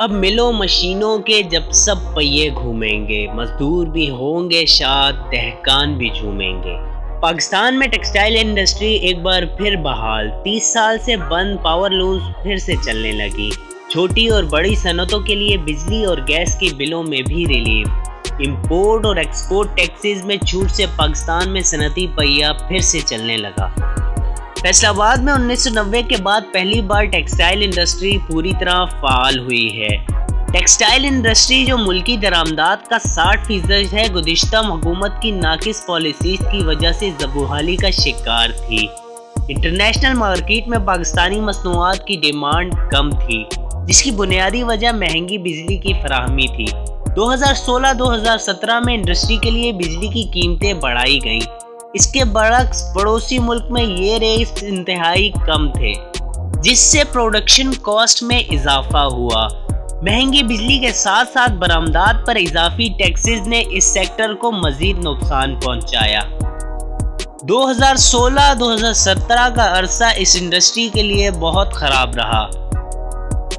اب ملوں مشینوں کے جب سب پہیے گھومیں گے، مزدور بھی ہوں گے شاد، دہقان بھی جھومیں گے۔ پاکستان میں ٹیکسٹائل انڈسٹری ایک بار پھر بحال، 30 سال سے بند پاور لومز پھر سے چلنے لگی۔ چھوٹی اور بڑی صنعتوں کے لیے بجلی اور گیس کے بلوں میں بھی ریلیف۔ امپورٹ اور ایکسپورٹ ٹیکسز میں چھوٹ سے پاکستان میں صنعتی پہیہ پھر سے چلنے لگا۔ فیصل آباد میں 1990 کے بعد پہلی بار ٹیکسٹائل انڈسٹری پوری طرح فعال ہوئی ہے۔ ٹیکسٹائل انڈسٹری جو ملکی درآمدات کا 60% ہے، گزشتہ حکومت کی ناقص پالیسیز کی وجہ سے زبحالی کا شکار تھی۔ انٹرنیشنل مارکیٹ میں پاکستانی مصنوعات کی ڈیمانڈ کم تھی، جس کی بنیادی وجہ مہنگی بجلی کی فراہمی تھی۔ 2016-2017 میں انڈسٹری کے لیے بجلی کی قیمتیں بڑھائی گئیں۔ اس کے برعکس پڑوسی ملک میں یہ ریٹ انتہائی کم تھے، جس سے پروڈکشن کاسٹ میں اضافہ ہوا۔ مہنگی بجلی کے ساتھ ساتھ برآمدات پر اضافی ٹیکسز نے اس سیکٹر کو مزید نقصان پہنچایا۔ 2016-2017 کا عرصہ اس انڈسٹری کے لیے بہت خراب رہا۔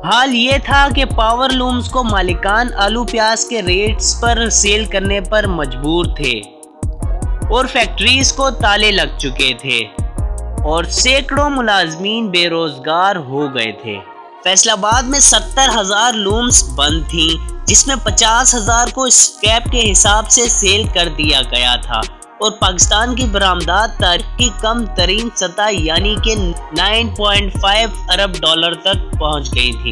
حال یہ تھا کہ پاور لومز کو مالکان آلو پیاز کے ریٹس پر سیل کرنے پر مجبور تھے اور فیکٹریز کو تالے لگ چکے تھے اور سینکڑوں ملازمین بے روزگار ہو گئے تھے۔ فیصل آباد میں 70,000 لومز بند تھیں، جس میں 50,000 کو اسکریپ کے حساب سے سیل کر دیا گیا تھا اور پاکستان کی برآمدات تاریخ کی کم ترین سطح یعنی کہ 9.5 ارب ڈالر تک پہنچ گئی تھی۔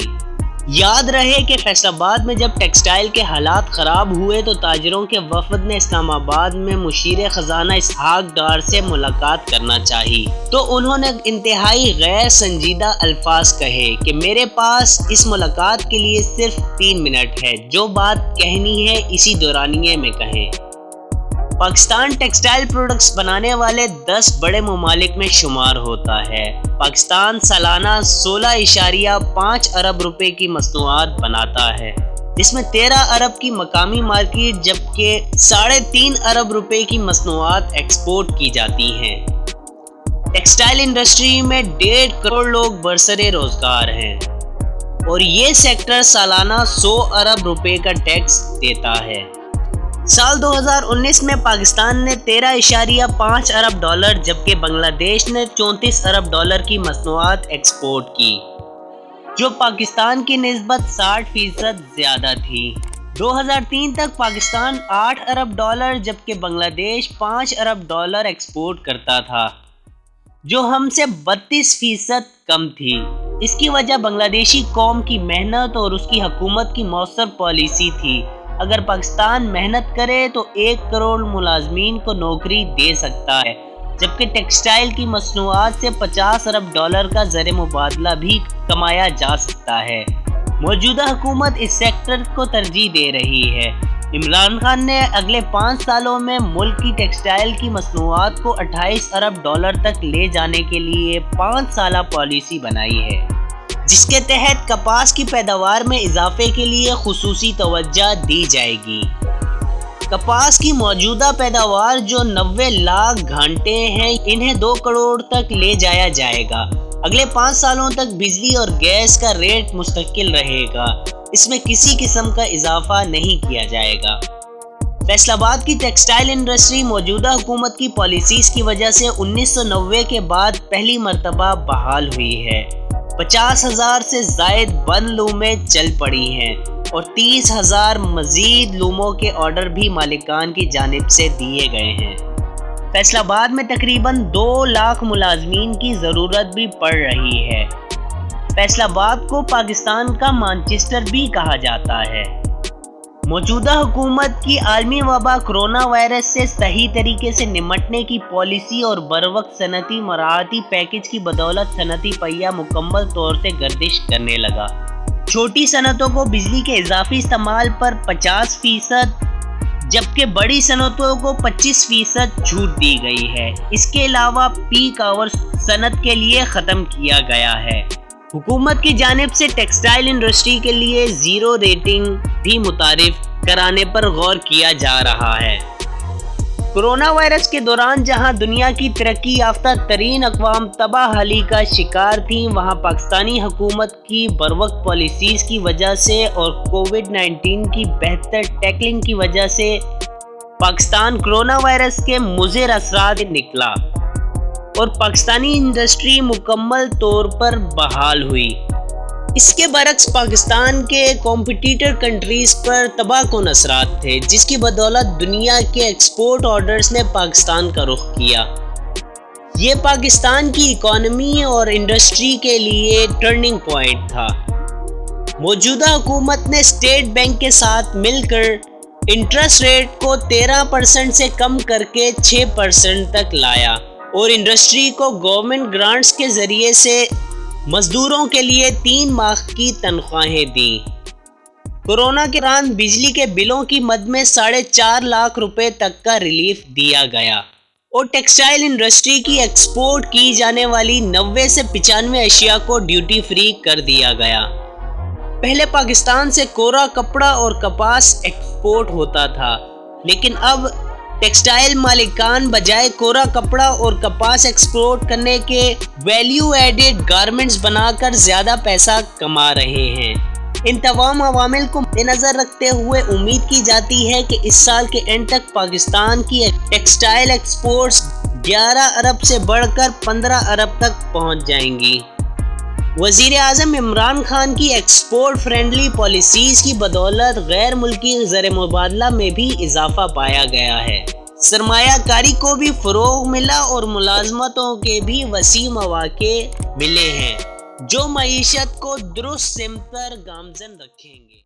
یاد رہے کہ فیصل آباد میں جب ٹیکسٹائل کے حالات خراب ہوئے تو تاجروں کے وفد نے اسلام آباد میں مشیر خزانہ اسحاق ڈار سے ملاقات کرنا چاہی، تو انہوں نے انتہائی غیر سنجیدہ الفاظ کہے کہ میرے پاس اس ملاقات کے لیے صرف 3 منٹ ہے، جو بات کہنی ہے اسی دورانیے میں کہیں۔ پاکستان ٹیکسٹائل پروڈکٹس بنانے والے 10 بڑے ممالک میں شمار ہوتا ہے۔ پاکستان سالانہ 16.5 ارب روپے کی مصنوعات بناتا ہے، جس میں 13 ارب کی مقامی مارکیٹ جبکہ 3.5 ارب روپے کی مصنوعات ایکسپورٹ کی جاتی ہیں۔ ٹیکسٹائل انڈسٹری میں 1.5 کروڑ لوگ برسر روزگار ہیں اور یہ سیکٹر سالانہ 100 ارب روپے کا ٹیکس دیتا ہے۔ سال 2019 میں پاکستان نے 13.5 ارب ڈالر جبکہ بنگلہ دیش نے 34 ارب ڈالر کی مصنوعات ایکسپورٹ کی، جو پاکستان کی نسبت 60% زیادہ تھی۔ 2003 تک پاکستان 8 ارب ڈالر جبکہ بنگلہ دیش 5 ارب ڈالر ایکسپورٹ کرتا تھا، جو ہم سے 32% کم تھی۔ اس کی وجہ بنگلہ دیشی قوم کی محنت اور اس کی حکومت کی مؤثر پالیسی تھی۔ اگر پاکستان محنت کرے تو 1 کروڑ ملازمین کو نوکری دے سکتا ہے، جبکہ ٹیکسٹائل کی مصنوعات سے 50 ارب ڈالر کا زر مبادلہ بھی کمایا جا سکتا ہے۔ موجودہ حکومت اس سیکٹر کو ترجیح دے رہی ہے۔ عمران خان نے اگلے 5 سالوں میں ملک کی ٹیکسٹائل کی مصنوعات کو 28 ارب ڈالر تک لے جانے کے لیے 5 سالہ پالیسی بنائی ہے، جس کے تحت کپاس کی پیداوار میں اضافے کے لیے خصوصی توجہ دی جائے گی۔ کپاس کی موجودہ پیداوار جو 90 لاکھ گھنٹے ہیں، انہیں 2 کروڑ تک لے جایا جائے گا۔ اگلے 5 سالوں تک بجلی اور گیس کا ریٹ مستقل رہے گا، اس میں کسی قسم کا اضافہ نہیں کیا جائے گا۔ فیصل آباد کی ٹیکسٹائل انڈسٹری موجودہ حکومت کی پالیسیز کی وجہ سے 1990 کے بعد پہلی مرتبہ بحال ہوئی ہے۔ 50,000 سے زائد بند لومیں چل پڑی ہیں اور 30,000 مزید لوموں کے آرڈر بھی مالکان کی جانب سے دیے گئے ہیں۔ فیصل آباد میں تقریباً 2 لاکھ ملازمین کی ضرورت بھی پڑ رہی ہے۔ فیصل آباد کو پاکستان کا مانچسٹر بھی کہا جاتا ہے۔ موجودہ حکومت کی عالمی وبا کرونا وائرس سے صحیح طریقے سے نمٹنے کی پالیسی اور بروقت صنعتی مراعاتی پیکج کی بدولت صنعتی پہیہ مکمل طور سے گردش کرنے لگا۔ چھوٹی صنعتوں کو بجلی کے اضافی استعمال پر 50%، جبکہ بڑی صنعتوں کو 25% چھوٹ دی گئی ہے۔ اس کے علاوہ پیک آورز صنعت کے لیے ختم کیا گیا ہے۔ حکومت کی جانب سے ٹیکسٹائل انڈسٹری کے لیے 0 ریٹنگ بھی متعارف کرانے پر غور کیا جا رہا ہے۔ کورونا وائرس کے دوران جہاں دنیا کی ترقی یافتہ ترین اقوام تباہ حالی کا شکار تھیں، وہاں پاکستانی حکومت کی بروقت پالیسیز کی وجہ سے اور کووڈ-19 کی بہتر ٹیکلنگ کی وجہ سے پاکستان کورونا وائرس کے مضر اثرات سے نکلا اور پاکستانی انڈسٹری مکمل طور پر بحال ہوئی۔ اس کے برعکس پاکستان کے کمپیٹیٹر کنٹریز پر تباہ کن اثرات تھے، جس کی بدولت دنیا کے ایکسپورٹ آرڈرز نے پاکستان کا رخ کیا۔ یہ پاکستان کی اکانومی اور انڈسٹری کے لیے ٹرننگ پوائنٹ تھا۔ موجودہ حکومت نے اسٹیٹ بینک کے ساتھ مل کر انٹرسٹ ریٹ کو 13% سے کم کر کے 6% تک لایا اور انڈسٹری کو گورنمنٹ گرانٹس کے ذریعے سے مزدوروں کے لیے 3 ماہ کی تنخواہیں دیں۔ کورونا کے دوران بجلی کے بلوں کی مد میں 4.5 لاکھ روپے تک کا ریلیف دیا گیا اور ٹیکسٹائل انڈسٹری کی ایکسپورٹ کی جانے والی 90 سے 95 اشیاء کو ڈیوٹی فری کر دیا گیا۔ پہلے پاکستان سے کوڑا کپڑا اور کپاس ایکسپورٹ ہوتا تھا، لیکن اب ٹیکسٹائل مالکان بجائے کوڑا کپڑا اور کپاس ایکسپورٹ کرنے کے ویلیو ایڈڈ گارمنٹس بنا کر زیادہ پیسہ کما رہے ہیں۔ ان تمام عوامل کو مد نظر رکھتے ہوئے امید کی جاتی ہے کہ اس سال کے اینڈ تک پاکستان کی ٹیکسٹائل ایکسپورٹس 11 ارب سے بڑھ کر 15 ارب تک پہنچ جائیں گی۔ وزیر اعظم عمران خان کی ایکسپورٹ فرینڈلی پالیسیز کی بدولت غیر ملکی زر مبادلہ میں بھی اضافہ پایا گیا ہے، سرمایہ کاری کو بھی فروغ ملا اور ملازمتوں کے بھی وسیع مواقع ملے ہیں، جو معیشت کو درست سمت پر گامزن رکھیں گے۔